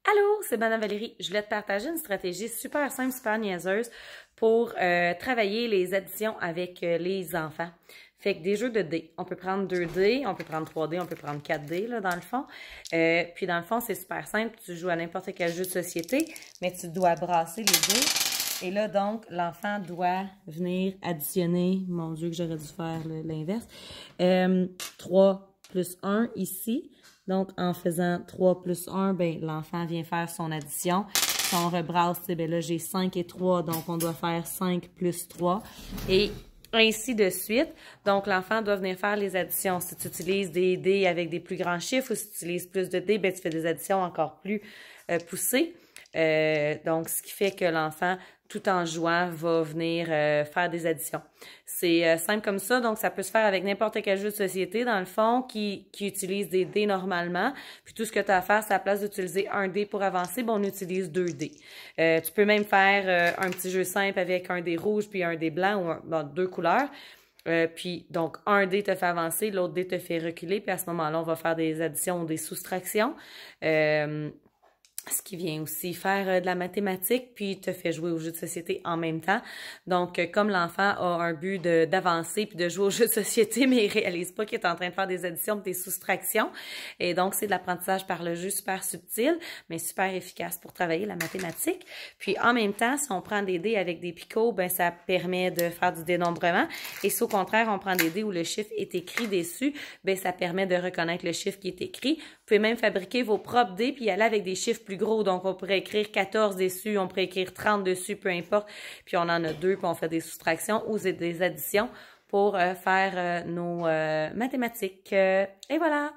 Allô, c'est Madame Valérie. Je voulais te partager une stratégie super simple, super niaiseuse pour travailler les additions avec les enfants. Fait que des jeux de dés. On peut prendre 2 dés, on peut prendre 3 dés, on peut prendre 4 dés, là, dans le fond. Puis dans le fond, c'est super simple. Tu joues à n'importe quel jeu de société, mais tu dois brasser les dés. Et là, donc, l'enfant doit venir additionner. Mon Dieu, que j'aurais dû faire l'inverse. 3 plus 1 ici. Donc, en faisant 3 plus 1, ben, l'enfant vient faire son addition. Si on rebrasse, ben là, j'ai 5 et 3, donc on doit faire 5 plus 3. Et ainsi de suite. Donc, l'enfant doit venir faire les additions. Si tu utilises des dés avec des plus grands chiffres ou si tu utilises plus de dés, ben, tu fais des additions encore plus poussées. Donc, ce qui fait que l'enfant, tout en jouant, va venir faire des additions. C'est simple comme ça, donc ça peut se faire avec n'importe quel jeu de société, dans le fond, qui utilise des dés normalement. Puis tout ce que tu as à faire, c'est à la place d'utiliser un dé pour avancer, ben, on utilise 2 dés. Tu peux même faire un petit jeu simple avec un dé rouge puis un dé blanc ou 2 couleurs. Puis, donc, un dé te fait avancer, l'autre dé te fait reculer, puis à ce moment-là, on va faire des additions ou des soustractions. Ce qui vient aussi faire de la mathématique, puis te fait jouer aux jeux de société en même temps. Donc, comme l'enfant a un but d'avancer puis de jouer aux jeux de société, mais il réalise pas qu'il est en train de faire des additions et des soustractions. Et donc, c'est de l'apprentissage par le jeu super subtil, mais super efficace pour travailler la mathématique. Puis, en même temps, si on prend des dés avec des picots, ben ça permet de faire du dénombrement. Et si au contraire, on prend des dés où le chiffre est écrit dessus, ben ça permet de reconnaître le chiffre qui est écrit. Vous pouvez même fabriquer vos propres dés puis y aller avec des chiffres plus gros. Donc, on pourrait écrire 14 dessus, on pourrait écrire 30 dessus, peu importe. Puis, on en a 2, puis on fait des soustractions ou des additions pour faire nos mathématiques. Et voilà!